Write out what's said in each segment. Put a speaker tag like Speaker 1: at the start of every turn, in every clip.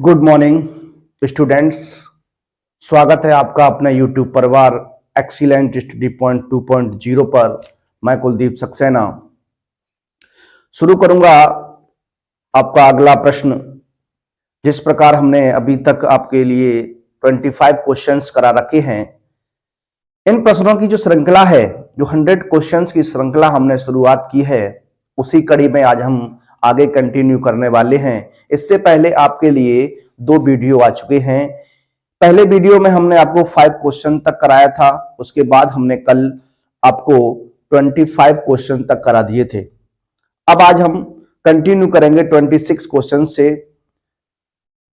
Speaker 1: Good morning students. स्वागत है आपका अपना यूट्यूब परिवार एक्सीलेंट स्टडी पॉइंट 2.0 पर। मैं कुलदीप सक्सेना शुरू करूंगा आपका अगला प्रश्न। जिस प्रकार हमने अभी तक आपके लिए 25 क्वेश्चंस करा रखे हैं, इन प्रश्नों की जो श्रृंखला है, जो 100 क्वेश्चंस की श्रृंखला हमने शुरुआत की है, उसी कड़ी में आज हम आगे कंटिन्यू करने वाले हैं। इससे पहले आपके लिए 2 वीडियो आ चुके हैं। पहले वीडियो में हमने आपको 5 क्वेश्चन तक कराया था, उसके बाद हमने कल आपको 25 क्वेश्चन तक करा दिए थे। अब आज हम कंटिन्यू करेंगे 26 क्वेश्चन से।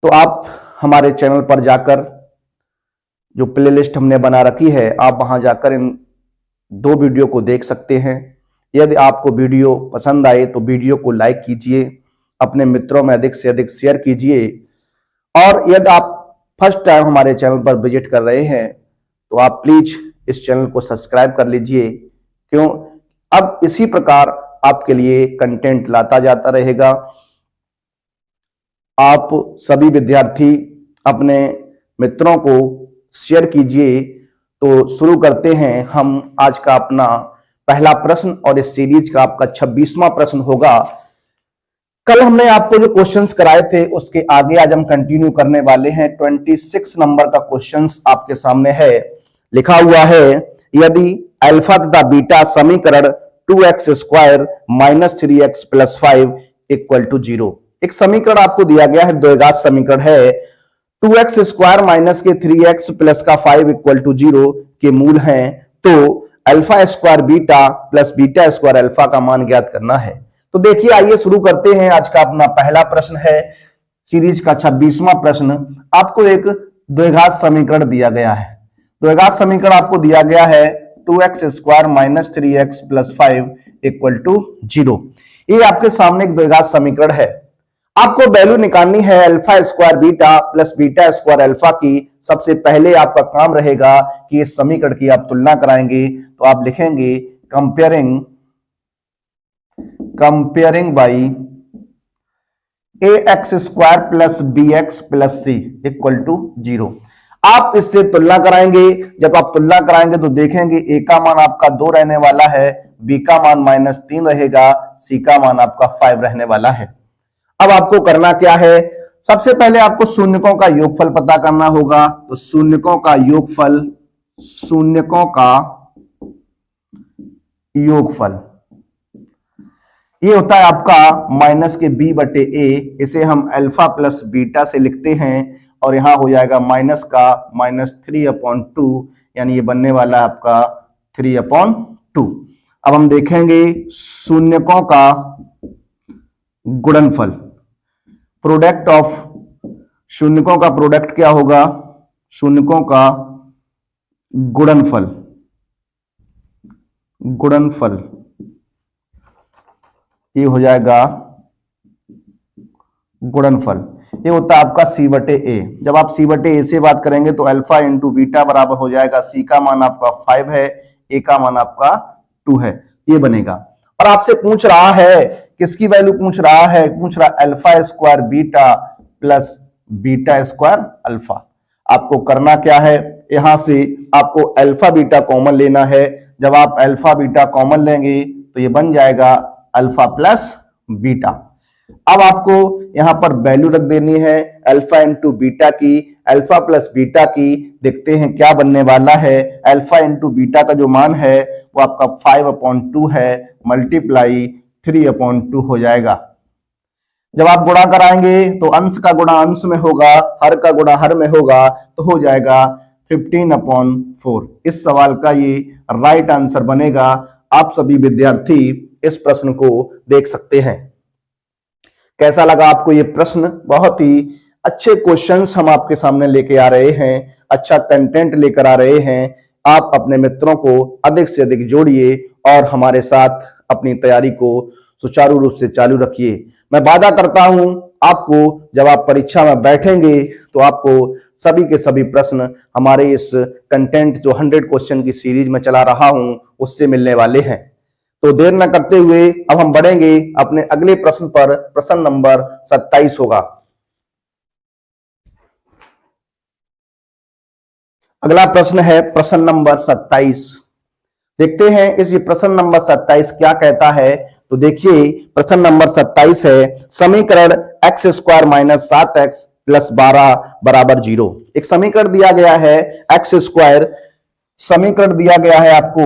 Speaker 1: तो आप हमारे चैनल पर जाकर जो प्लेलिस्ट हमने बना रखी है, आप वहां जाकर इन 2 वीडियो को देख सकते हैं। यदि आपको वीडियो पसंद आए तो वीडियो को लाइक कीजिए, अपने मित्रों में अधिक से अधिक शेयर कीजिए, और यदि आप फर्स्ट टाइम हमारे चैनल पर विजिट कर रहे हैं तो आप प्लीज इस चैनल को सब्सक्राइब कर लीजिए। क्यों? अब इसी प्रकार आपके लिए कंटेंट लाता जाता रहेगा। आप सभी विद्यार्थी अपने मित्रों को शेयर कीजिए। तो शुरू करते हैं हम आज का अपना पहला प्रश्न, और इस सीरीज का आपका 26वां प्रश्न होगा। कल हमने आपको जो क्वेश्चंस कराए थे उसके आगे आज हम कंटिन्यू करने वाले हैं। 26 नंबर का क्वेश्चंस आपके सामने है। लिखा हुआ है, यदि अल्फा तथा बीटा समीकरण 2x square minus 3x plus 5 equal to 0। एक समीकरण आपको दिया गया है, द्विघात समीकरण है। 2x स्क्वायर माइनस के 3x प्लस का 5 इक्वल टू 0 के मूल हैं, तो alpha square beta plus beta square alpha का मान ज्ञात करना है। तो देखिए, आइए शुरू करते हैं। आज का अपना पहला प्रश्न है, सीरीज का 26वां प्रश्न। आपको एक द्विघात समीकरण दिया गया है। द्विघात समीकरण आपको दिया गया है 2x square minus 3x plus 5 equal to 0। ये आपके सामने एक द्विघात समीकरण है। आपको वैल्यू निकालनी है alpha square beta plus beta square alpha की। सबसे पहले आपका काम रहेगा कि इस समीकरण की आप तुलना कराएंगे। तो आप लिखेंगे comparing by a x square plus B x plus c equal to 0। आप इससे तुलना कराएंगे। जब आप तुलना कराएंगे तो देखेंगे ए का मान आपका 2 रहने वाला है, बी का मान -3 रहेगा, सी का मान आपका 5 रहने वाला है। अब आपको करना क्या है? सबसे पहले आपको शून्यकों का योगफल पता करना होगा। तो शून्यकों का योगफल ये होता है आपका माइनस के b बटे ए। इसे हम अल्फा प्लस बीटा से लिखते हैं, और यहां हो जाएगा माइनस का -3/2, यानी ये बनने वाला है आपका 3/2। अब हम देखेंगे शून्यकों का गुणनफल, प्रोडक्ट ऑफ शून्यकों का प्रोडक्ट क्या होगा? शून्यकों का गुणनफल ये हो जाएगा गुणनफल। ये होता है आपका सी बटे ए। जब आप सी बटे ए से बात करेंगे तो अल्फा इंटू बीटा बराबर हो जाएगा, सी का मान आपका 5 है, ए का मान आपका 2 है, ये बनेगा। और आपसे पूछ रहा है, किसकी वैल्यू पूछ रहा है? पूछ रहा alpha square beta plus beta square alpha. आपको करना क्या है? यहां से आपको अल्फा बीटा कॉमन लेना है। जब आप अल्फा बीटा कॉमन लेंगे तो ये बन जाएगा अल्फा प्लस बीटा। अब आपको यहां पर वैल्यू रख देनी है अल्फा इंटू बीटा की, अल्फा प्लस बीटा की। देखते हैं क्या बनने वाला है। अल्फा इंटू बीटा का जो मान है वो आपका 5/2 है, मल्टीप्लाई 3/2 हो जाएगा। जब आप गुणा कराएंगे तो अंश का गुणा अंश में होगा, हर का गुणा हर में होगा, तो हो जाएगा 15/4। इस सवाल का ये राइट आंसर बनेगा। आप सभी विद्यार्थी इस प्रश्न को देख सकते हैं। कैसा लगा आपको ये प्रश्न? बहुत ही अच्छे क्वेश्चंस हम आपके सामने लेके आ रहे हैं, अच्छा कंटेंट लेकर आ रहे हैं। आप अपने मित्रों को अधिक से अधिक जोड़िए और हमारे साथ अपनी तैयारी को सुचारू रूप से चालू रखिए। मैं वादा करता हूं, आपको जब आप परीक्षा में बैठेंगे तो आपको सभी के सभी प्रश्न हमारे इस कंटेंट जो 100 क्वेश्चन की सीरीज में चला रहा हूं उससे मिलने वाले हैं। तो देर न करते हुए अब हम बढ़ेंगे अपने अगले प्रश्न पर। प्रश्न नंबर 27 होगा। अगला प्रश्न है प्रश्न नंबर 27। देखते हैं इस ये प्रश्न नंबर 27 क्या कहता है। तो देखिए प्रश्न नंबर 27 है समीकरण x square minus 7x plus 12 बराबर 0। एक समीकरण दिया गया है एक्स स्क्वायर, समीकरण दिया गया है आपको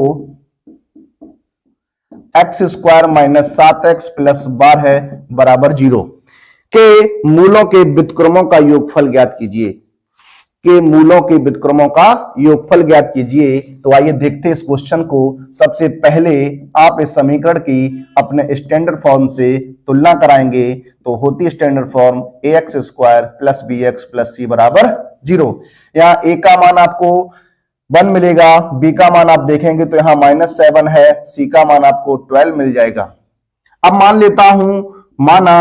Speaker 1: x square minus 7x plus 12 बराबर 0 के मूलों के व्युत्क्रमों का योगफल ज्ञात कीजिए। के मूलों के व्युत्क्रमों का योगफल ज्ञात कीजिए। तो आइए देखते हैं इस क्वेश्चन को। सबसे पहले आप इस समीकरण की अपने स्टैंडर्ड फॉर्म से तुलना कराएंगे तो होती standard form A x square plus B x plus C बराबर 0। यहाँ ए का मान आपको 1 मिलेगा, बी का मान आप देखेंगे तो यहाँ -7 है, सी का मान आपको 12 मिल जाएगा। अब मान लेता हूं, माना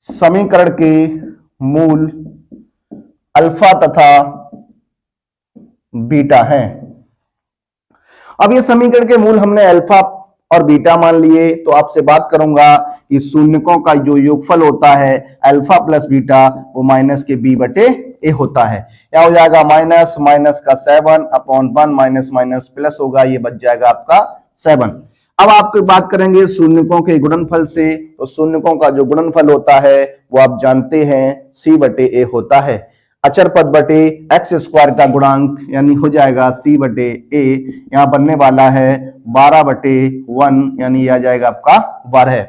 Speaker 1: समीकरण के मूल अल्फा तथा बीटा हैं। अब ये समीकरण के मूल हमने अल्फा और बीटा मान लिए, तो आपसे बात करूंगा कि शून्यकों का जो योगफल होता है अल्फा प्लस बीटा वो माइनस के बी बटे ए होता है। क्या हो जाएगा माइनस माइनस का 7 अपॉन 1 माइनस माइनस प्लस होगा, ये बच जाएगा आपका 7। अब आपकी बात करेंगे शून्यकों के गुणनफल से, तो शून्यकों का जो गुणनफल होता है वो आप जानते हैं सी बटे ए होता है। अचर पद बटे एक्स स्क्वायर का गुणांक यानी हो जाएगा सी बटे ए, यहां बनने वाला है 12 बटे 1 यानी आ जाएगा आपका 12।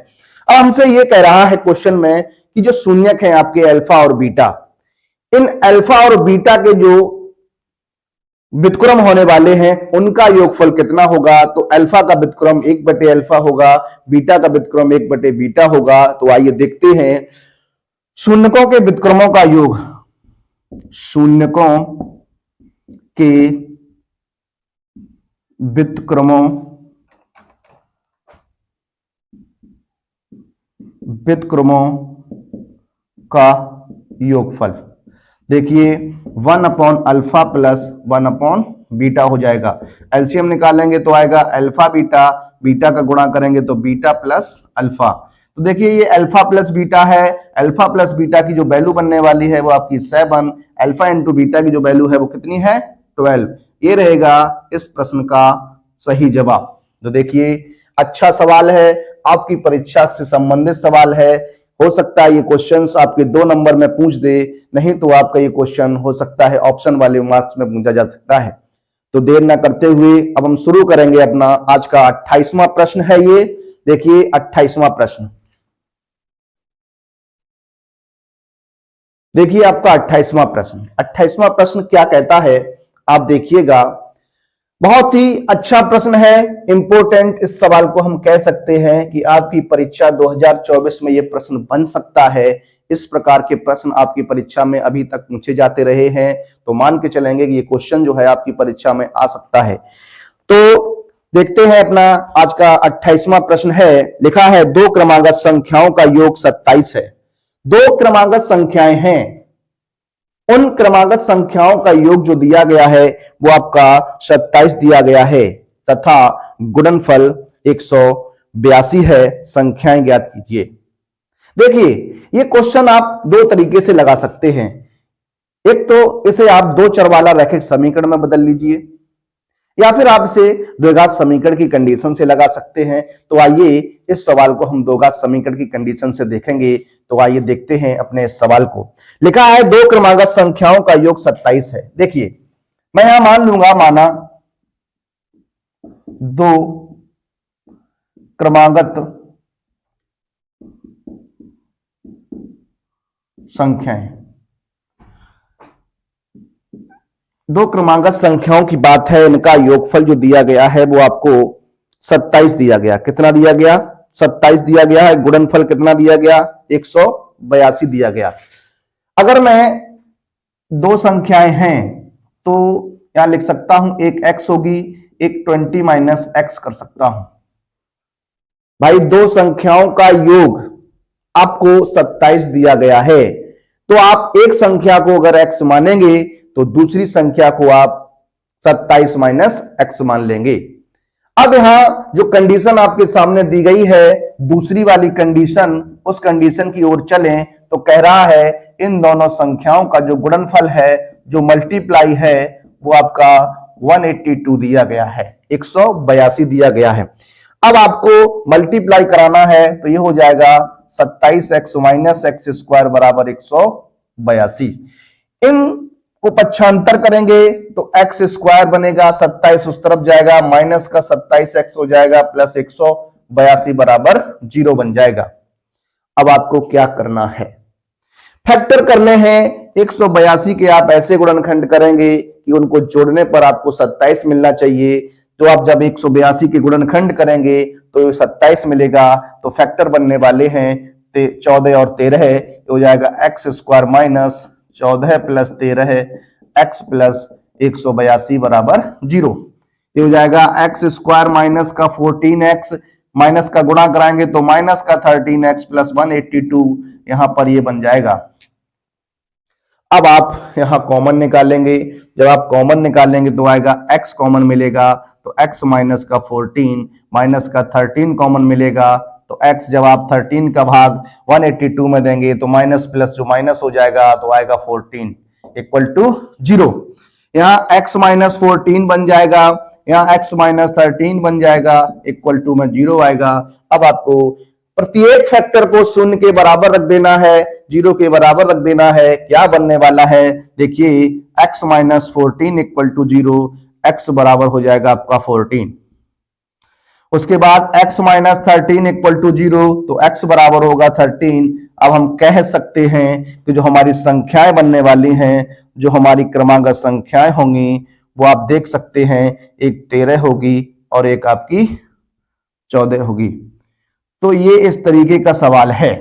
Speaker 1: अब हमसे ये कह रहा है क्वेश्चन में कि जो शून्यक है आपके अल्फा और बीटा, इन अल्फा और बीटा के जो व्युत्क्रम होने वाले हैं उनका योगफल कितना होगा। तो अल्फा का व्युत्क्रम 1 बटे अल्फा होगा, बीटा का व्युत्क्रम 1 बटे बीटा होगा। तो आइए देखते हैं शून्यकों के व्युत्क्रमों का योग। शून्यकों के व्युत्क्रमों का योगफल देखिए 1 upon alpha plus 1 upon beta हो जाएगा। एलसीएम निकालेंगे तो आएगा अल्फा बीटा, बीटा का गुणा करेंगे तो बीटा प्लस अल्फा। तो देखिए ये अल्फा प्लस बीटा है, अल्फा प्लस बीटा की जो वैल्यू बनने वाली है वो आपकी 7, अल्फा इंटू बीटा की जो वैल्यू है वो कितनी है 12। ये रहेगा इस प्रश्न का सही जवाब। तो देखिए अच्छा सवाल है, आपकी परीक्षा से संबंधित सवाल है। हो सकता है ये क्वेश्चंस आपके 2 नंबर में पूछ दे, नहीं तो आपका ये क्वेश्चन हो सकता है ऑप्शन वाले मार्क्स में पूछा जा सकता है। तो देर ना करते हुए अब हम शुरू करेंगे अपना आज का 28वां प्रश्न है ये। देखिए 28वां प्रश्न, देखिए आपका 28वां प्रश्न। 28वां प्रश्न क्या कहता है आप देखिएगा, बहुत ही अच्छा प्रश्न है, इंपोर्टेंट। इस सवाल को हम कह सकते हैं कि आपकी परीक्षा 2024 में यह प्रश्न बन सकता है। इस प्रकार के प्रश्न आपकी परीक्षा में अभी तक पूछे जाते रहे हैं, तो मान के चलेंगे कि ये क्वेश्चन जो है आपकी परीक्षा में आ सकता है। तो देखते हैं अपना आज का 28वां प्रश्न है। लिखा है 2 क्रमागत संख्याओं का योग 27 है। 2 क्रमागत संख्याएं हैं, उन क्रमागत संख्याओं का योग जो दिया गया है वो आपका 27 दिया गया है तथा गुणनफल 182 है। संख्याएं ज्ञात कीजिए। देखिए ये क्वेश्चन आप 2 तरीके से लगा सकते हैं। एक तो इसे आप 2 चर वाला रैखिक समीकरण में बदल लीजिए, या फिर आप इसे द्विघात समीकरण की कंडीशन से लगा सकते हैं। तो आइए इस सवाल को हम द्विघात समीकरण की कंडीशन से देखेंगे। तो आइए देखते हैं अपने इस सवाल को। लिखा है 2 क्रमागत संख्याओं का योग 27 है। देखिए मैं यहां मान लूंगा, माना 2 क्रमागत संख्याएं, 2 क्रमागत संख्याओं की बात है, इनका योगफल जो दिया गया है वो आपको 27 दिया गया। कितना दिया गया 27 दिया गया है। गुणनफल कितना दिया गया 182 दिया गया। अगर मैं 2 संख्याएं हैं तो यहां लिख सकता हूं, एक x होगी, एक 20 माइनस x कर सकता हूं। भाई 2 संख्याओं का योग आपको 27 दिया गया है, तो आप एक संख्या को अगर x मानेंगे तो दूसरी संख्या को आप 27 माइनस x मान लेंगे। अब यहां जो कंडीशन आपके सामने दी गई है, दूसरी वाली कंडीशन, उस कंडीशन की ओर चलें तो कह रहा है इन दोनों संख्याओं का जो गुणनफल है, जो मल्टीप्लाई है, वो आपका 182 दिया गया है, 182 दिया गया है। अब आपको मल्टीप्लाई कराना है तो ये हो जाएगा 27x माइनस एक्स स्क्वायर बराबर 182। इन को पक्षांतर करेंगे तो एक्स स्क्वायर बनेगा, 27 उस तरफ जाएगा, माइनस का 27x हो जाएगा, प्लस 182 बराबर 0 बन जाएगा। अब आपको क्या करना है, फैक्टर करने हैं। 182 के आप ऐसे गुणनखंड करेंगे कि उनको जोड़ने पर आपको 27 मिलना चाहिए। तो आप जब 182 के गुणनखंड करेंगे तो 27 मिलेगा, तो फैक्टर बनने वाले हैं 14 और 13 हो जाएगा x square minus 14 plus 13 x plus 182 बराबर 0। ये हो जाएगा एक्स स्क्वायर माइनस का 14x, माइनस का गुणा कराएंगे तो माइनस का 13x प्लस 182, यहां पर ये बन जाएगा। अब आप यहां कॉमन निकालेंगे, जब आप कॉमन निकालेंगे तो आएगा x कॉमन मिलेगा, तो x माइनस का 14 माइनस का 13 कॉमन मिलेगा, तो x जब आप 13 का भाग 182 में देंगे तो माइनस प्लस जो माइनस हो जाएगा तो आएगा 14 इक्वल टू 0। यहाँ x माइनस 14 बन जाएगा, यहाँ x माइनस 13 बन जाएगा, इक्वल टू में 0 आएगा। अब आपको प्रत्येक फैक्टर को शून्य के बराबर रख देना है, 0 के बराबर रख देना है। क्या बनने वाला है, देखिए x minus 14 equal to 0, x बराबर हो जाएगा आपका 14। उसके बाद x माइनस 13 इक्वल टू 0, तो x बराबर होगा 13। अब हम कह सकते हैं कि जो हमारी संख्याएं बनने वाली हैं, जो हमारी क्रमांक संख्याएं होंगी, वो आप देख सकते हैं, एक 13 होगी और एक आपकी 14 होगी। तो ये इस तरीके का सवाल है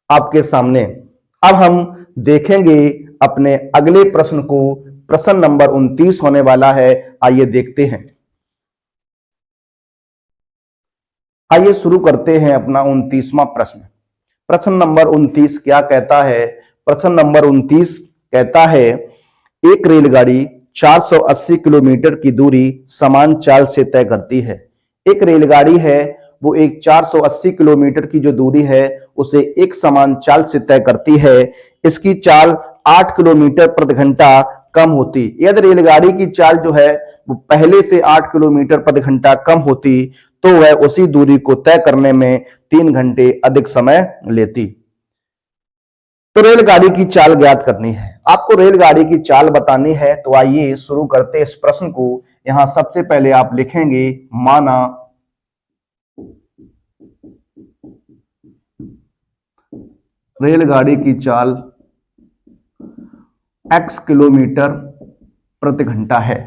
Speaker 1: आपके सामने। अब हम देखेंगे अपने अगले प्रश्न को, प्रश्न नंबर 29 होने वाला है। आइए देखते हैं, आइए शुरू करते हैं अपना 29वां प्रश्न। प्रश्न नंबर 29 क्या कहता है, प्रश्न नंबर 29 कहता है एक रेलगाड़ी 480 किलोमीटर की दूरी समान चाल से तय करती है। एक रेलगाड़ी है, वो एक 480 किलोमीटर की जो दूरी है उसे एक समान चाल से तय करती है। इसकी चाल 8 किलोमीटर प्रति घंटा कम होती। यदि रेलगाड़ी की चाल जो है वो पहले से 8 किलोमीटर प्रति घंटा कम होती तो वह उसी दूरी को तय करने में 3 घंटे अधिक समय लेती। तो रेलगाड़ी की चाल ज्ञात करनी है, आपको रेलगाड़ी की चाल बतानी है। तो आइए शुरू करते इस प्रश्न को। यहां सबसे पहले आप लिखेंगे माना रेलगाड़ी की चाल x किलोमीटर प्रति घंटा है।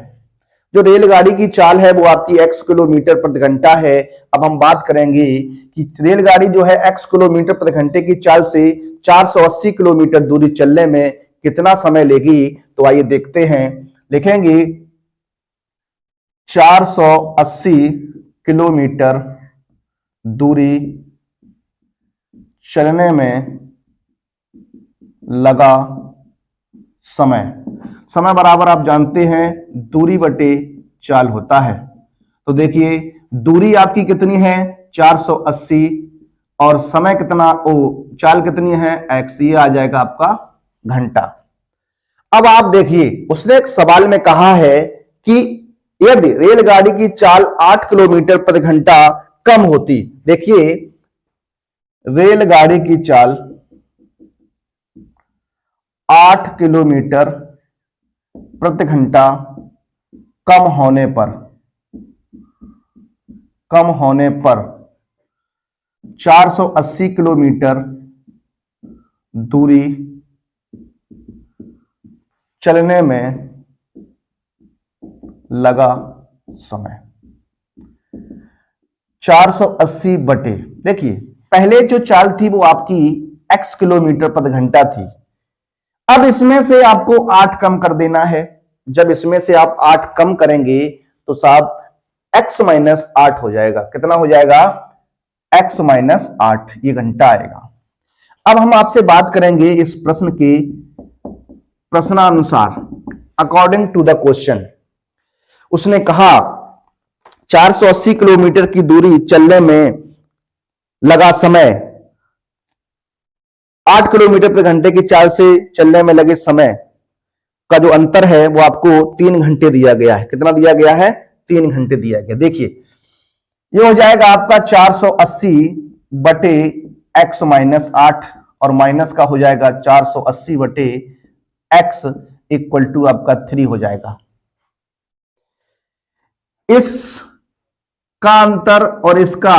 Speaker 1: जो रेलगाड़ी की चाल है वो आपकी x किलोमीटर प्रति घंटा है। अब हम बात करेंगे कि रेलगाड़ी जो है x किलोमीटर प्रति घंटे की चाल से 480 किलोमीटर दूरी चलने में कितना समय लेगी। तो आइए देखते हैं, लिखेंगे 480 किलोमीटर दूरी चलने में लगा समय। समय बराबर आप जानते हैं दूरी बटे चाल होता है। तो देखिए दूरी आपकी कितनी है 480 और समय कितना, चाल कितनी है x, ये आ जाएगा आपका घंटा। अब आप देखिए उसने एक सवाल में कहा है कि यदि रेलगाड़ी की चाल 8 किलोमीटर प्रति घंटा कम होती। देखिए रेलगाड़ी की चाल 8 किलोमीटर प्रति घंटा कम होने पर 480 किलोमीटर दूरी चलने में लगा समय। 480 बटे, देखिए पहले जो चाल थी वो आपकी x किलोमीटर प्रति घंटा थी। अब इसमें से आपको 8 कम कर देना है। जब इसमें से आप 8 कम करेंगे तो साहब x माइनस 8 हो जाएगा। कितना हो जाएगा x माइनस 8, ये घंटा आएगा। अब हम आपसे बात करेंगे इस प्रश्न के प्रश्नानुसार, अकॉर्डिंग टू द क्वेश्चन। उसने कहा 480 किलोमीटर की दूरी चलने में लगा समय 8 किलोमीटर प्रति घंटे की चाल से चलने में लगे समय का जो अंतर है वो आपको 3 घंटे दिया गया है। कितना दिया गया है? 3 घंटे दिया गया। देखिए ये हो जाएगा आपका 480 बटे x माइनस 8 और माइनस का हो जाएगा 480 बटे x इक्वल टू आपका 3 हो जाएगा। इस का अंतर और इसका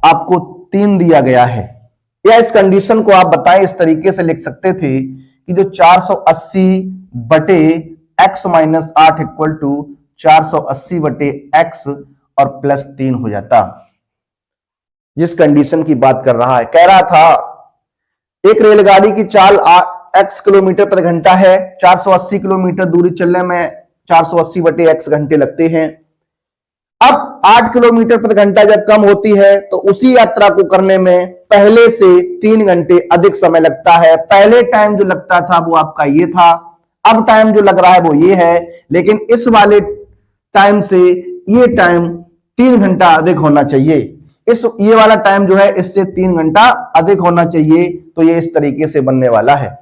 Speaker 1: आपको 3 दिया गया है, या इस कंडीशन को आप बताएं, इस तरीके से लिख सकते थे कि जो 480 बटे x माइनस 8 इक्वल टू 480 बटे x और प्लस 3 हो जाता। जिस कंडीशन की बात कर रहा है, कह रहा था एक रेलगाड़ी की चाल x किलोमीटर प्रति घंटा है, 480 किलोमीटर दूरी चलने में 480 बटे x घंटे लगते हैं। अब 8 किलोमीटर प्रति घंटा जब कम होती है तो उसी यात्रा को करने में पहले से 3 घंटे अधिक समय लगता है। पहले टाइम जो लगता था वो आपका ये था, अब टाइम जो लग रहा है वो ये है, लेकिन इस वाले टाइम से ये टाइम 3 घंटा अधिक होना चाहिए। ये वाला टाइम जो है इससे 3 घंटा अधिक होना चाहिए, तो ये इस तरीके से बनने वाला है।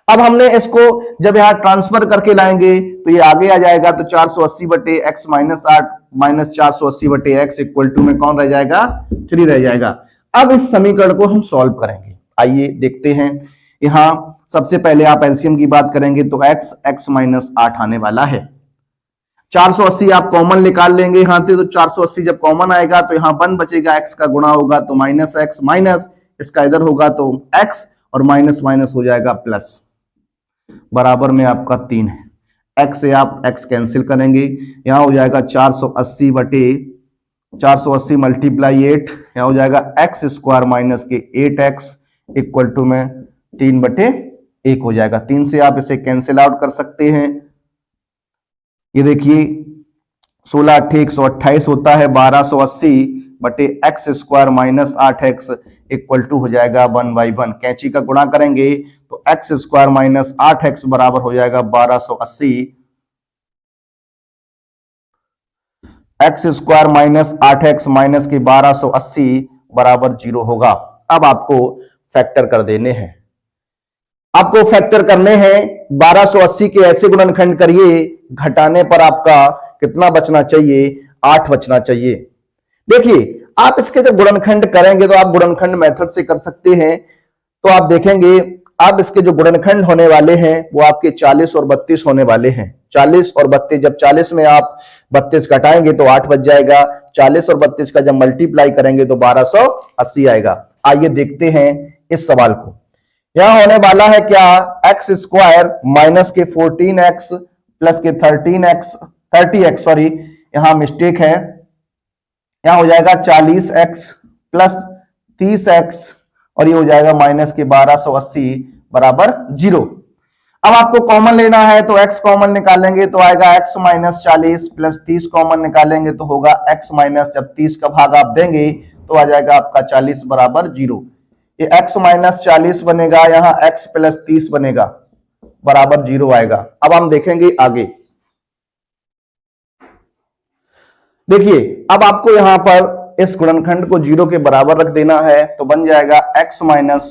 Speaker 1: अब हमने इसको जब यहां ट्रांसफर करके लाएंगे तो ये आगे आ जाएगा, तो 480 बटे एक्स माइनस 8 माइनस 480 बटे एक्स इक्वल टू में कौन रह जाएगा? 3 रह जाएगा। अब इस समीकरण को हम सॉल्व करेंगे। आइए देखते हैं। यहां सबसे पहले आप एलसीएम की बात करेंगे तो x माइनस 8 आने वाला है। 480 आप कॉमन निकाल लेंगे यहां से, तो 480 जब कॉमन आएगा तो यहां 1 बचेगा, x का गुणा होगा तो माइनस एक्स, माइनस इसका इधर होगा तो x और माइनस माइनस हो जाएगा प्लस, बराबर में आपका 3 है। x से आप x कैंसिल करेंगे, यहां हो जाएगा 480 बटे 480 मल्टीप्लाई 8, यहां हो जाएगा x स्क्वायर माइनस के 8x इक्वल टू में 3 बटे 1 हो जाएगा। 3 से आप इसे कैंसिल आउट कर सकते हैं। ये देखिए 16 8 128 होता है, 1280 बटे x square minus 8x equal to हो जाएगा 1/1। कैंची का गुणा करेंगे तो एक्स स्क्वायर माइनस 8x बराबर हो जाएगा 1280, x square minus 8x minus के 1280 बराबर 0 होगा। अब आपको फैक्टर कर देने हैं, आपको फैक्टर करने हैं। 1280 के ऐसे गुणनखंड करिए, घटाने पर आपका कितना बचना चाहिए? 8 बचना चाहिए। देखिए आप इसके जब गुणनखंड करेंगे तो आप गुणनखंड मेथड से कर सकते हैं, तो आप देखेंगे अब इसके जो गुणनखंड होने वाले हैं वो आपके 40 और 32 होने वाले हैं। 40 और 32, जब 40 में आप 32 घटाएंगे तो 8 बच जाएगा। 40 और 32 का जब मल्टीप्लाई करेंगे तो 1280 आएगा। आइए देखते हैं इस सवाल को। यहां होने वाला है क्या? एक्स स्क्वायर माइनस के 14x प्लस के 30x सॉरी, यहां मिस्टेक है, यहां हो जाएगा 40x प्लस 30x और ये हो जाएगा माइनस के 1280 बराबर 0। अब आपको कॉमन लेना है तो x कॉमन निकालेंगे तो आएगा x माइनस 40 प्लस 30 कॉमन निकालेंगे तो होगा x माइनस, जब 30 का भाग आप देंगे तो आ जाएगा आपका 40 बराबर 0। ये x माइनस 40 बनेगा, यहाँ x प्लस 30 बनेगा, बराबर 0 आएगा। अब हम देखेंगे आगे। देखिए अब आपको यहां पर इस गुणनखंड को 0 के बराबर रख देना है, तो बन जाएगा x माइनस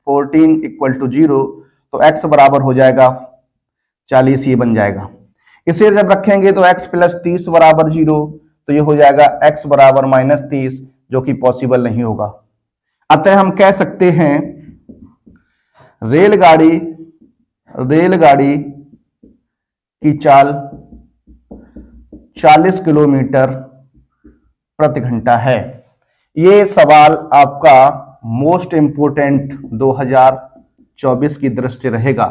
Speaker 1: 14 इक्वल टू 0, तो x बराबर हो जाएगा 40, ये बन जाएगा। इसे जब रखेंगे तो x प्लस 30 बराबर 0, तो ये हो जाएगा x बराबर माइनस 30, जो कि पॉसिबल नहीं होगा। अतः हम कह सकते हैं रेलगाड़ी की चाल 40 किलोमीटर प्रति घंटा है। ये सवाल आपका मोस्ट इंपोर्टेंट 2024 की दृष्टि रहेगा।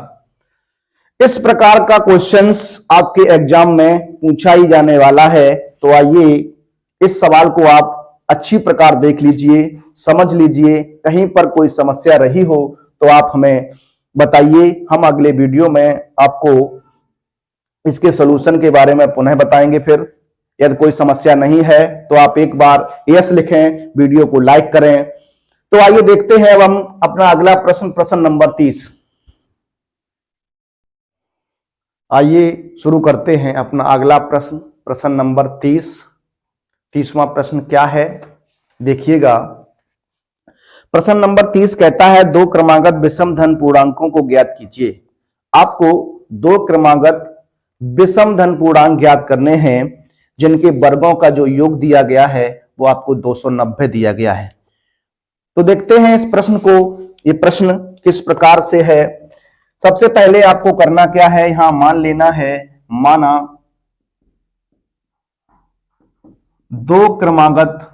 Speaker 1: इस प्रकार का क्वेश्चंस आपके एग्जाम में पूछा ही जाने वाला है, तो आइए इस सवाल को आप अच्छी प्रकार देख लीजिए, समझ लीजिए। कहीं पर कोई समस्या रही हो तो आप हमें बताइए, हम अगले वीडियो में आपको इसके सॉल्यूशन के बारे में पुनः बताएंगे। फिर यदि कोई समस्या नहीं है तो आप एक बार यस लिखें, वीडियो को लाइक करें। तो आइए देखते हैं अब हम अपना अगला प्रश्न, प्रश्न नंबर 30। आइए शुरू करते हैं अपना अगला प्रश्न, प्रश्न नंबर 30। 30वां प्रश्न क्या है देखिएगा। प्रश्न नंबर 30 कहता है दो क्रमागत विषम धन पूर्णांकों को ज्ञात कीजिए। आपको दो क्रमागत विषम धन पूर्णांक ज्ञात करने हैं जिनके वर्गों का जो योग दिया गया है वो आपको 290 दिया गया है। तो देखते हैं इस प्रश्न को, ये प्रश्न किस प्रकार से है। सबसे पहले आपको करना क्या है, यहां मान लेना है, माना दो क्रमागत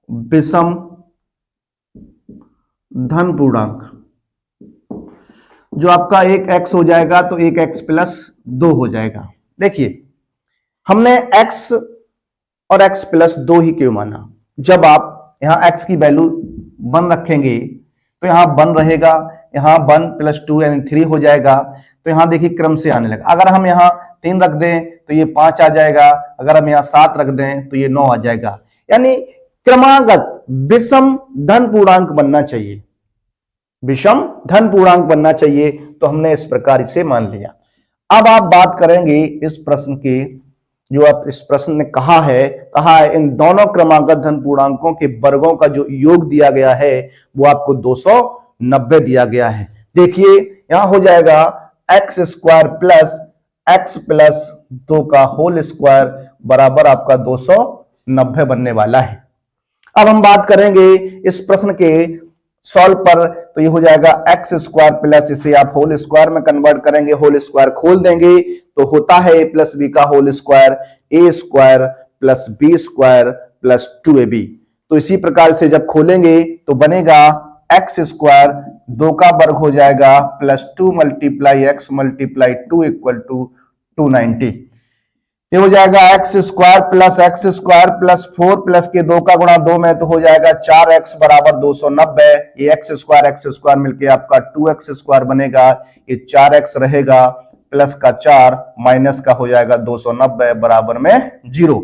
Speaker 1: विषम धन पूर्णांक, जो आपका एक x हो जाएगा तो एक x प्लस 2 हो जाएगा। देखिए हमने x और x प्लस 2 ही क्यों माना, जब आप यहां x की वैल्यू 1 रखेंगे तो यहां 1 रहेगा, यहां 1 प्लस 2 यानी 3 हो जाएगा। तो यहां देखिए क्रम से आने लगा। अगर हम यहां 3 रख दें तो ये 5 आ जाएगा, अगर हम यहां 7 रख दें तो ये 9 आ जाएगा। यानी क्रमागत विषम धन पूर्णांक बनना चाहिए, विषम धन पूर्णांक बनना चाहिए। तो हमने इस प्रकार इसे मान लिया। अब आप बात करेंगे इस प्रश्न के, जो आप इस प्रश्न ने कहा है इन दोनों क्रमागत धन पूर्णांकों के वर्गों का जो योग दिया गया है वो आपको 290 दिया गया है। देखिए यहां हो जाएगा x square plus x plus 2 का होल स्क्वायर बराबर आपका 290 बनने वाला है। अब हम बात करेंगे इस प्रश्न के सॉल्व पर, तो ये हो जाएगा एक्स स्क्वायर प्लस, इसे आप होल स्क्वायर में कन्वर्ट करेंगे, होल स्क्वायर खोल देंगे तो होता है ए प्लस बी का whole square, A square plus B square plus 2ab। तो इसी प्रकार से जब खोलेंगे तो बनेगा एक्स स्क्वायर 2 का वर्ग हो जाएगा plus 2 multiply x multiply 2 equal to 290। ये हो जाएगा एक्स स्क्वायर प्लस 4 प्लस के 2 का गुणा 2 में तो हो जाएगा 4x बराबर 290। ये एक्स स्क्वायर मिलके आपका 2x स्क्वायर बनेगा, ये 4x रहेगा प्लस का 4 माइनस का हो जाएगा 290 बराबर में 0।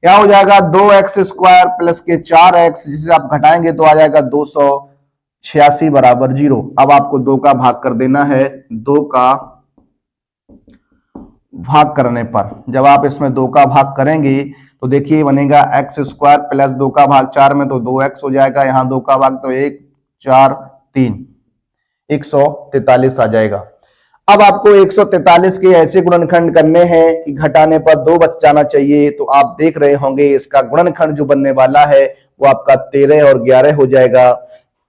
Speaker 1: यहां हो जाएगा 2x स्क्वायर प्लस के 4x, जिसे आप घटाएंगे तो आ जाएगा 286 बराबर 0। अब आपको 2 का भाग कर देना है, 2 का भाग करने पर जब आप इसमें 2 का भाग करेंगे तो देखिए बनेगा एक्स स्क्वायर प्लस 2 का भाग 4 में तो 2x हो जाएगा, यहां 2 का भाग तो 1 4 3 143 आ जाएगा। अब आपको 143 के ऐसे गुणनखंड करने हैं कि घटाने पर 2 बच जाना चाहिए। तो आप देख रहे होंगे इसका गुणनखंड जो बनने वाला है वो आपका 13 और 11 हो जाएगा।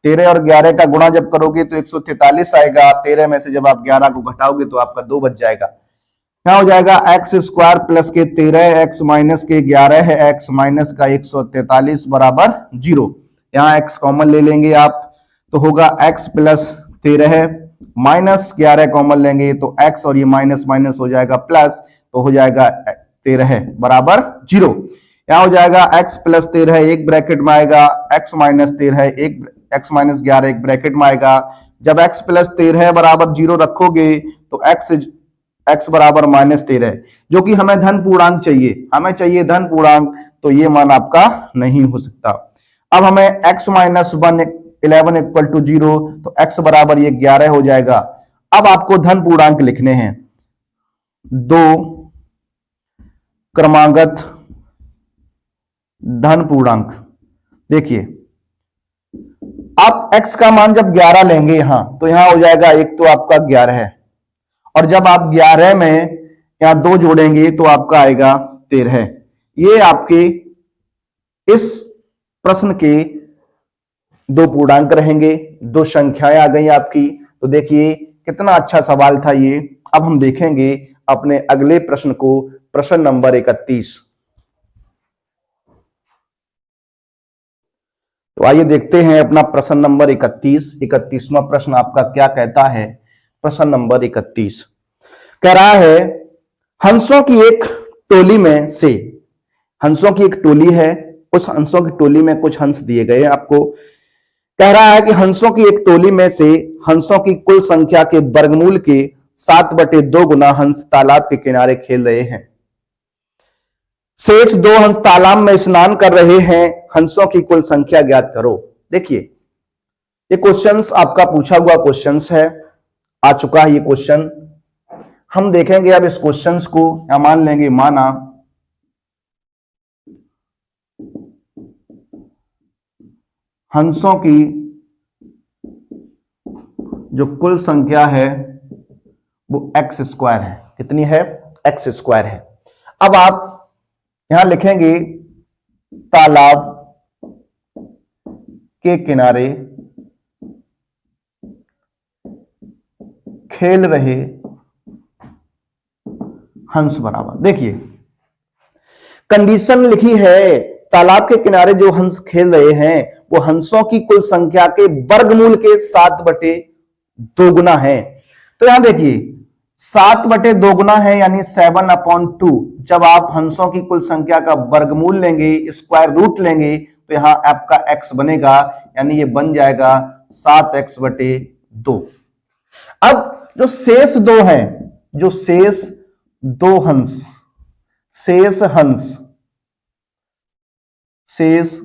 Speaker 1: 13 और 11 का गुणा जब करोगे तो 143 आएगा, 13 में से जब आप 11 को घटाओगे तो आपका 2 बच जाएगा। क्या हो जाएगा एक्स स्क्वायर प्लस के 13 एक्स माइनस के 11 है, एक्स माइनस का 143 बराबर 0। यहाँ एक्स कॉमन ले लेंगे आप तो होगा एक्स प्लस 13 माइनस 11 कॉमन लेंगे तो एक्स और ये माइनस माइनस हो जाएगा प्लस, तो हो जाएगा 13 बराबर 0। यहाँ हो जाएगा एक्स प्लस 13 एक ब्रैकेट में आएगा, एक्स माइनस 13 एक, एक्स माइनस 11 एक ब्रैकेट में आएगा। जब एक्स प्लस 13 बराबर 0 रखोगे तो एक्स बराबर माइनस 13, जो कि हमें धन पूर्णांक चाहिए, हमें चाहिए धन पूर्णांक, तो ये मान आपका नहीं हो सकता। अब हमें x माइनस 11 इक्वल टू 0, तो x बराबर ये 11 हो जाएगा। अब आपको धन पूर्णांक लिखने हैं, दो क्रमागत धन पूर्णांक। देखिए आप x का मान जब 11 लेंगे यहां तो यहां हो जाएगा एक तो आपका 11 है, और जब आप 11 में यहां 2 जोड़ेंगे तो आपका आएगा 13। ये आपके इस प्रश्न के 2 पूर्णांक रहेंगे, 2 संख्याएं आ गई आपकी। तो देखिए कितना अच्छा सवाल था ये। अब हम देखेंगे अपने अगले प्रश्न को, प्रश्न नंबर 31। तो आइए देखते हैं अपना प्रश्न नंबर 31वां प्रश्न आपका क्या कहता है। प्रश्न नंबर 31 कह रहा है हंसों की एक टोली में से, हंसों की एक टोली है, उस हंसों की टोली में कुछ हंस दिए गए हैं आपको। कह रहा है कि हंसों की एक टोली में से हंसों की कुल संख्या के वर्गमूल के 7/2 गुना हंस तालाब के किनारे खेल रहे हैं। शेष 2 हंस तालाब में स्नान कर रहे हैं, हंसों की कुल संख्या ज्ञात करो। देखिए ये क्वेश्चंस आपका पूछा हुआ क्वेश्चंस है, आ चुका है ये क्वेश्चन। हम देखेंगे अब इस क्वेश्चंस को, या मान लेंगे माना हंसों की जो कुल संख्या है वो एक्स स्क्वायर है। कितनी है? एक्स स्क्वायर है। अब आप यहां लिखेंगे तालाब के किनारे खेल रहे हंस बराबर। देखिए कंडीशन लिखी है, तालाब के किनारे जो हंस खेल रहे हैं वो हंसों की कुल संख्या के वर्गमूल के 7/2 गुना है। तो यहां देखिए 7/2 गुना है यानी 7/2। जब आप हंसों की कुल संख्या का वर्गमूल लेंगे, स्क्वायर रूट लेंगे, तो यहां आपका x बनेगा, यानी ये बन जाएगा 7x/2। अब जो शेष दो हैं, जो शेष दो हंस, शेष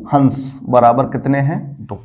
Speaker 1: हंस बराबर कितने हैं? 2।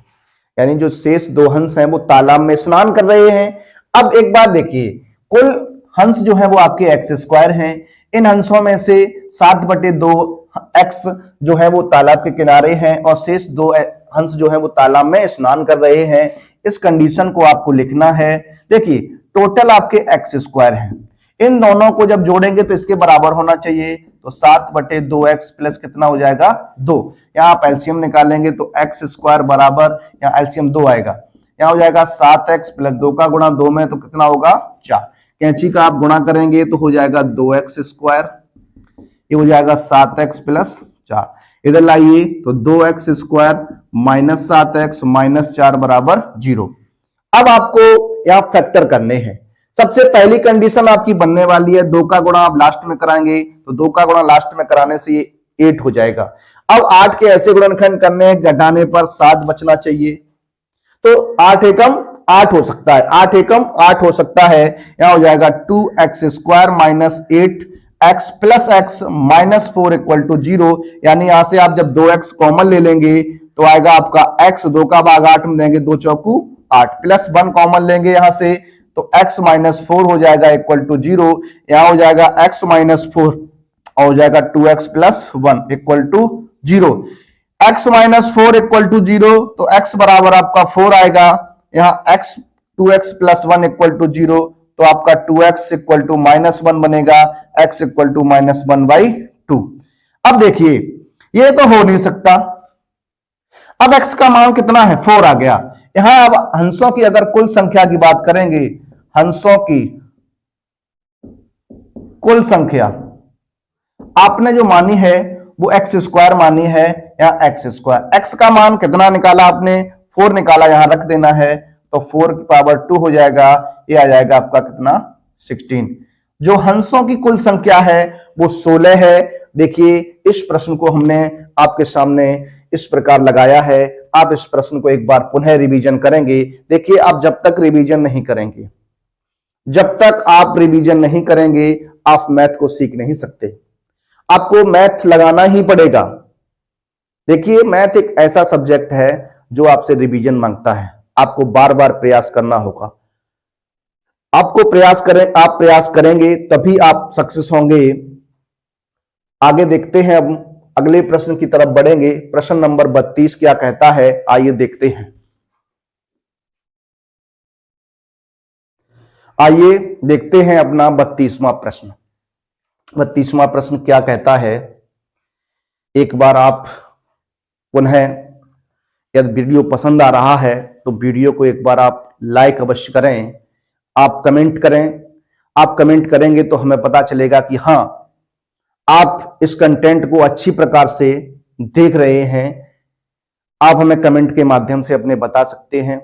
Speaker 1: यानी जो शेष दो हंस हैं वो तालाब में स्नान कर रहे हैं। अब एक बात देखिए, कुल हंस जो है वो आपके एक्स स्क्वायर हैं। इन हंसों में से 7/2 एक्स जो है वो तालाब के किनारे हैं और शेष दो हंस जो है वो तालाब में स्नान कर रहे हैं। इस कंडीशन को आपको लिखना है। देखिए टोटल आपके एक्स स्क्वायर हैं, इन दोनों को जब जोड़ेंगे तो इसके बराबर होना चाहिए। तो 7/2x प्लस कितना हो जाएगा? 2। यहां आप एलसीएम निकालेंगे तो एक्स स्क्वायर बराबर, यहां एलसीएम 2 आएगा, यहां हो जाएगा 7x प्लस 2 का गुणा 2 में तो कितना होगा? 4। कैंची का आप गुणा करेंगे तो हो जाएगा 2x स्क्वायर, ये हो जाएगा 7x प्लस 4। इधर लाइए तो 2x square minus 7x minus 4 बराबर 0। अब आपको यहां फैक्टर करने हैं। सबसे पहली कंडीशन आपकी बनने वाली है, 2 का गुणा आप लास्ट में कराएंगे तो 2 का गुणा लास्ट में कराने से ये 8 हो जाएगा। अब 8 के ऐसे गुणनखंड करने हैं, घटाने पर 7 बचना चाहिए, तो 8 एकम 8 हो सकता है, 8 एकम 8 हो सकता है। यहां हो जाएगा 2x square minus 8x plus x minus 4 equal to 0। यानी यहां से आप जब 2x कॉमन ले लेंगे तो आएगा आपका x, 2 का भाग 8 में देंगे, 2 चौकू 8, प्लस 1 कॉमन लेंगे यहां से तो x माइनस 4 हो जाएगा इक्वल टू 0। यहां हो जाएगा x माइनस 4 और हो जाएगा 2x plus 1 equal to 0। x minus 4 equal to 0 तो x बराबर आपका 4 आएगा। यहां x 2x plus 1 equal to 0 तो आपका 2x इक्वल टू माइनस 1 बनेगा, x इक्वल टू माइनस 1/2। अब देखिए ये तो हो नहीं सकता। अब x का मान कितना है? 4 आ गया। यहां अब हंसों की अगर कुल संख्या की बात करेंगे, हंसों की कुल संख्या आपने जो मानी है वो एक्स स्क्वायर मानी है या एक्स स्क्वायर। एक्स का मान कितना निकाला आपने? 4 निकाला, यहां रख देना है तो 4 की पावर 2 हो जाएगा, ये आ जाएगा आपका कितना? 16। जो हंसों की कुल संख्या है वो 16 है। देखिए इस प्रश्न को हमने आपके सामने इस प्रकार लगाया है। आप इस प्रश्न को एक बार पुनः रिवीजन करेंगे। देखिए आप जब तक रिवीजन नहीं करेंगे, जब तक आप रिवीजन नहीं करेंगे आप मैथ को सीख नहीं सकते। आपको मैथ लगाना ही पड़ेगा। देखिए मैथ एक ऐसा सब्जेक्ट है जो आपसे रिवीजन मांगता है, आपको बार बार प्रयास करना होगा। आपको प्रयास करें, आप प्रयास करेंगे तभी आप सक्सेस होंगे। आगे देखते हैं, अब अगले प्रश्न की तरफ बढ़ेंगे। प्रश्न नंबर 32 क्या कहता है, आइए देखते हैं। आइए देखते हैं अपना 32वां प्रश्न। 32वां प्रश्न क्या कहता है, एक बार आप पुनः, यदि वीडियो पसंद आ रहा है तो वीडियो को एक बार आप लाइक अवश्य करें, आप कमेंट करें। आप कमेंट करेंगे तो हमें पता चलेगा कि हां आप इस कंटेंट को अच्छी प्रकार से देख रहे हैं। आप हमें कमेंट के माध्यम से अपने बता सकते हैं।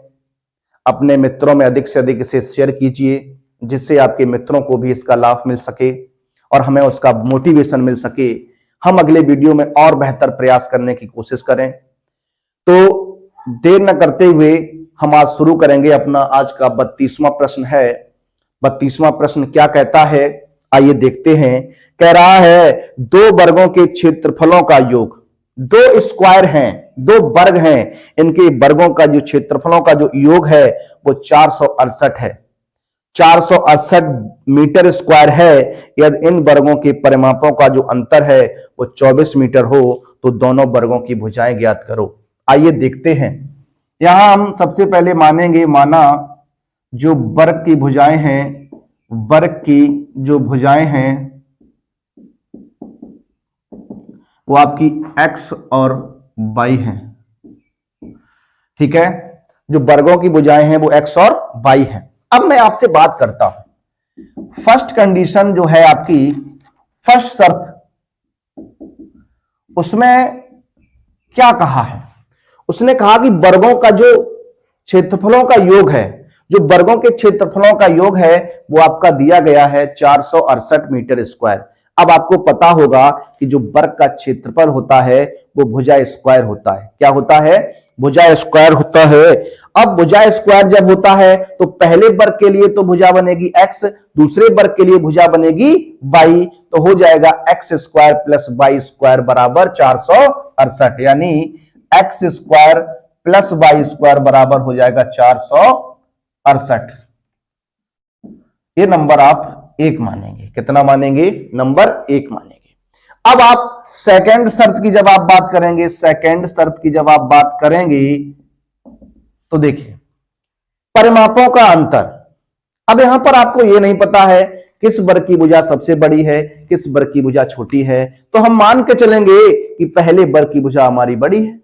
Speaker 1: अपने मित्रों में अधिक से अधिक इसे शेयर कीजिए जिससे आपके मित्रों को भी इसका लाभ मिल सके और हमें उसका मोटिवेशन मिल सके, हम अगले वीडियो में और बेहतर प्रयास करने की कोशिश करें। तो देर न करते हुए हम आज शुरू करेंगे। अपना आज का 32वां प्रश्न है। 32वां प्रश्न क्या कहता है, आइए देखते हैं। कह रहा है 2 वर्गों के क्षेत्रफलों का योग, 2 स्क्वायर हैं, 2 वर्ग हैं, इनके वर्गों का जो क्षेत्रफलों का जो योग है वो 468 है। 468 मीटर स्क्वायर है। यदि इन वर्गों के परिमापों का जो अंतर है वो 24 मीटर हो तो दोनों वर्गों की भुजाएं ज्ञात करो। आइए देखते हैं। यहां हम सबसे पहले मानेंगे, माना जो वर्ग की भुजाएं हैं, वर्ग की जो भुजाएं हैं वो आपकी x और y हैं। ठीक है, जो वर्गों की भुजाएं हैं वो x और y हैं। अब मैं आपसे बात करता हूं, फर्स्ट कंडीशन जो है आपकी, फर्स्ट शर्त, उसमें क्या कहा है? उसने कहा कि वर्गों का जो क्षेत्रफलों का योग है, जो वर्गों के क्षेत्रफलों का योग है वो आपका दिया गया है 468 मीटर स्क्वायर। अब आपको पता होगा कि जो वर्ग का क्षेत्रफल होता है वो भुजा स्क्वायर होता है। क्या होता है? भुजा स्क्वायर होता है। अब भुजा स्क्वायर जब होता है तो पहले वर्ग के लिए तो भुजा बनेगी x, दूसरे वर्ग के लिए भुजा बनेगी y, तो हो जाएगा x square plus y square बराबर 468, यानी x square plus y square बराबर हो जाएगा 468। ये नंबर आप एक मानेंगे। कितना मानेंगे? नंबर एक मानेंगे। अब आप सेकंड शर्त की जब आप बात करेंगे, सेकंड शर्त की जब आप बात करेंगे तो देखिए परिमापों का अंतर। अब यहां पर आपको यह नहीं पता है किस वर्ग की भुजा सबसे बड़ी है, किस वर्ग की भुजा छोटी है, तो हम मान के चलेंगे कि पहले वर्ग की भुजा हमारी बड़ी है।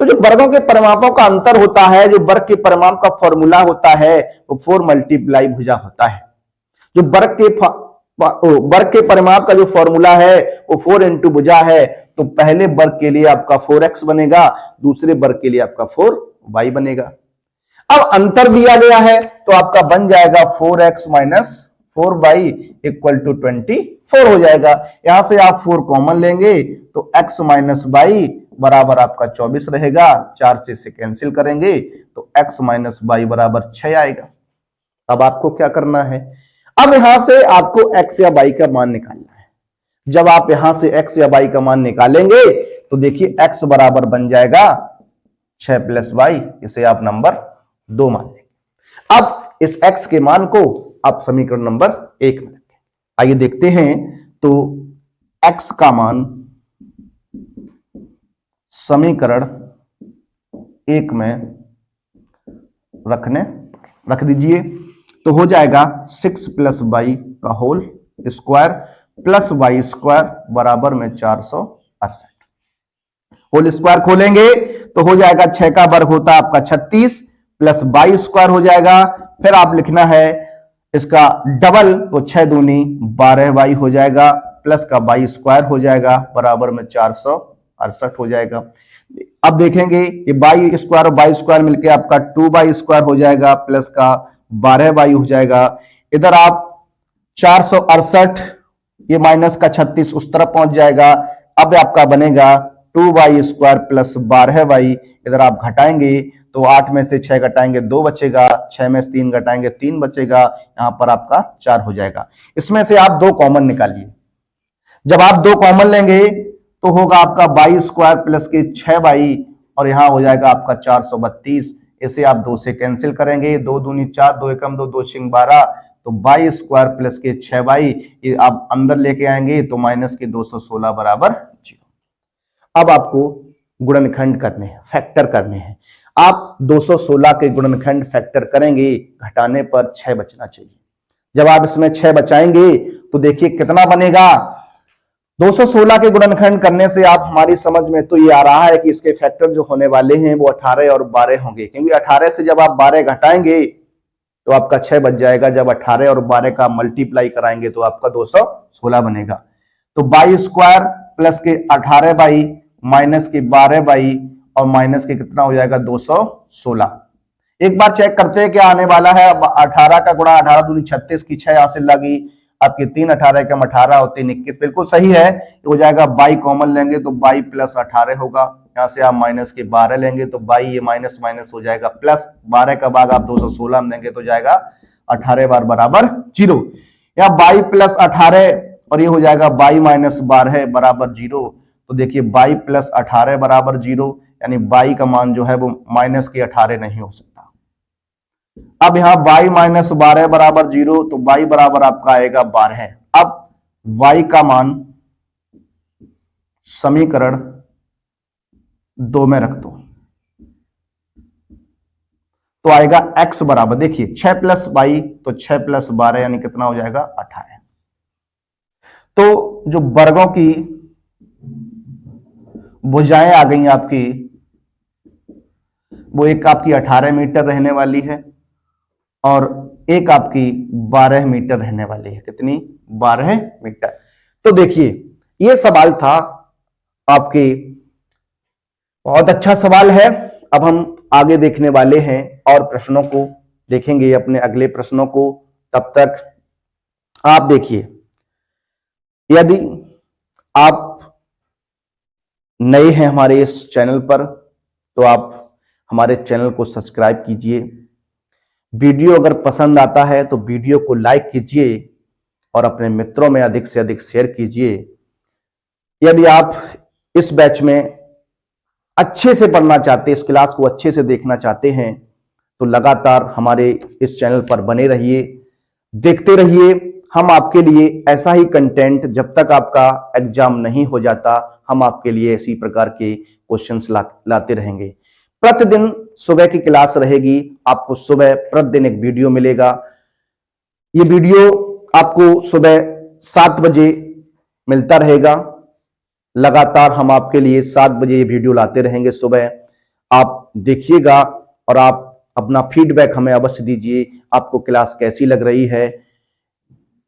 Speaker 1: तो जो वर्गों के परिमापों का अंतर होता है, जो वर्ग के परिमाप का फॉर्मूला होता है वो 4 मल्टीप्लाई भुजा होता है। जो वर्ग के परिमाप का जो फॉर्मूला है वो 4 इंटू भुजा है, तो पहले वर्ग के लिए आपका 4x बनेगा, दूसरे वर्ग के लिए आपका 4y बनेगा। अब अंतर दिया गया है तो आपका बन जाएगा 4x minus 4y equal to 24 हो जाएगा। यहां से आप 4 कॉमन लेंगे तो x माइनस y बराबर आपका 24 रहेगा। 4 से कैंसिल करेंगे तो x माइनस y बराबर 6 आएगा। अब आपको क्या करना है? अब यहां से आपको x या y का मान निकालना है। जब आप यहां से x या y का मान निकालेंगे तो देखिए x बराबर बन जाएगा 6 प्लस y, इसे आप नंबर 2 मान लेंगे। अब इस x के मान को आप समीकरण नंबर 1 में रखें। आइए देखते हैं। तो x का मान समीकरण 1 में रख दीजिए तो हो जाएगा 6 प्लस y का whole square plus y square बराबर में 468। होल स्क्वायर खोलेंगे तो हो जाएगा 6 का वर्ग होता है आपका 36 प्लस y स्क्वायर हो जाएगा। फिर आप लिखना है इसका डबल तो 6 दूनी 12y हो जाएगा, प्लस का y स्क्वायर हो जाएगा बराबर में 468 हो जाएगा। अब देखेंगे ये y स्क्वायर और y स्क्वायर मिलके आपका 2y स्क्वायर हो जाएगा, प्लस का 12y हो जाएगा। इधर आप 468 ये माइनस का 36 उस तरफ पहुंच जाएगा। अब आपका बनेगा 2y स्क्वायर प्लस 12y। इधर आप घटाएंगे तो 8 में से 6 घटाएंगे 2 बचेगा, 6 में से 3 घटाएंगे 3 बचेगा, यहां पर आपका 4 हो जाएगा। इसमें से आप 2 कॉमन निकालिए। जब आप 2 कॉमन लेंगे तो होगा आपका y स्क्वायर प्लस के 6y और यहां हो जाएगा आपका 432। इसे आप 2 से कैंसिल करेंगे, 2 दूनी 4, 2 एकम 2, 2 छिंग 12, तो y स्क्वायर प्लस के 6y ये आप अंदर लेके आएंगे तो माइनस के 216 बराबर 0। अब आपको गुणनखंड करने हैं, फैक्टर करने हैं। आप 216 के गुणनखंड फैक्टर करेंगे, घटाने पर 6 बचना चाहिए। जब आप इसमें 6 बचाएंगे तो देखिए कितना बनेगा। 216 के गुणनखंड करने से आप हमारी समझ में तो ये आ रहा है कि इसके फैक्टर जो होने वाले हैं वो 18 और 12 होंगे, क्योंकि 18 से जब आप 12 घटाएंगे तो आपका 6 बच जाएगा। जब 18 और 12 का मल्टीप्लाई कराएंगे तो आपका 216 बनेगा। तो बाई स्क्वायर प्लस के 18 माइनस के 12 और माइनस के कितना हो जाएगा 216। एक बार चेक करते हैं क्या आने वाला है। अब 18 का गुणा 18 दूनी 36 की 6 यहां से लगी, आपके 3 18 कम 18 और 3 21 बिल्कुल सही है। हो जाएगा बाई कॉमन लेंगे तो बाई प्लस 18 होगा। यहां से आप माइनस के 12 लेंगे तो बाई ये माइनस माइनस हो जाएगा प्लस 12 का भाग आप 216 में देंगे तो जाएगा 18 बार बराबर 0। यहाँ बाई प्लस 18 और ये हो जाएगा बाई माइनस 12 बराबर 0। तो देखिए बाई प्लस 18 बराबर 0, यानी बाई का मान जो है वो माइनस के 18 नहीं हो सकता। अब यहां y माइनस 12 बराबर 0, तो y बराबर आपका आएगा 12। अब y का मान समीकरण 2 में रख दो तो आएगा x बराबर, देखिए 6 प्लस 22 तो 6 प्लस 12 यानी कितना हो जाएगा 18। तो जो वर्गों की भुजाएं आ गई आपकी, वो एक आपकी 18 मीटर रहने वाली है और एक आपकी 12 मीटर रहने वाली है। कितनी? 12 मीटर। तो देखिए ये सवाल था आपके, बहुत अच्छा सवाल है। अब हम आगे देखने वाले हैं और प्रश्नों को देखेंगे, अपने अगले प्रश्नों को। तब तक आप देखिए, यदि आप नए हैं हमारे इस चैनल पर तो आप हमारे चैनल को सब्सक्राइब कीजिए। वीडियो अगर पसंद आता है तो वीडियो को लाइक कीजिए और अपने मित्रों में अधिक से अधिक शेयर कीजिए। यदि आप इस बैच में अच्छे से पढ़ना चाहते, इस क्लास को अच्छे से देखना चाहते हैं तो लगातार हमारे इस चैनल पर बने रहिए, देखते रहिए। हम आपके लिए ऐसा ही कंटेंट, जब तक आपका एग्जाम नहीं हो जाता, हम आपके लिए इसी प्रकार के क्वेश्चंस लाते रहेंगे। प्रतिदिन सुबह की क्लास रहेगी, आपको सुबह प्रतिदिन एक वीडियो मिलेगा। ये वीडियो आपको सुबह 7 बजे मिलता रहेगा। लगातार हम आपके लिए 7 बजे ये वीडियो लाते रहेंगे सुबह। आप देखिएगा और आप अपना फीडबैक हमें अवश्य दीजिए, आपको क्लास कैसी लग रही है।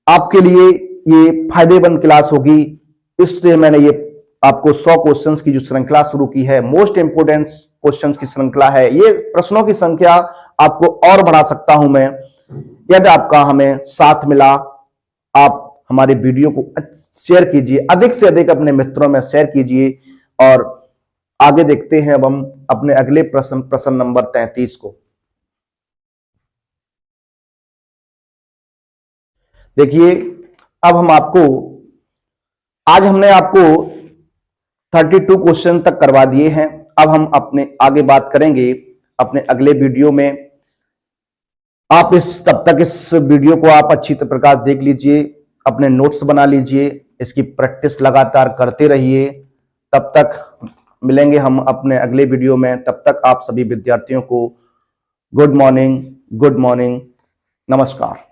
Speaker 1: आपके लिए ये फायदेमंद क्लास होगी, इसलिए मैंने ये आपको 100 क्वेश्चंस की जो श्रृंखला शुरू की है, मोस्ट इंपोर्टेंट क्वेश्चंस की श्रृंखला है। ये प्रश्नों की संख्या आपको और बढ़ा सकता हूं मैं, यदि आपका हमें साथ मिला। आप हमारे वीडियो को शेयर कीजिए, अधिक से अधिक अपने मित्रों में शेयर कीजिए। और आगे देखते हैं अब हम अपने अगले प्रश्न नंबर 33 को। देखिए, अब हम आपको, आज हमने आपको 32 क्वेश्चन तक करवा दिए हैं। अब हम अपने आगे बात करेंगे अपने अगले वीडियो में। आप तब तक इस वीडियो को आप अच्छी प्रकार देख लीजिए, अपने नोट्स बना लीजिए, इसकी प्रैक्टिस लगातार करते रहिए। तब तक मिलेंगे हम अपने अगले वीडियो में। तब तक आप सभी विद्यार्थियों को गुड मॉर्निंग, नमस्कार।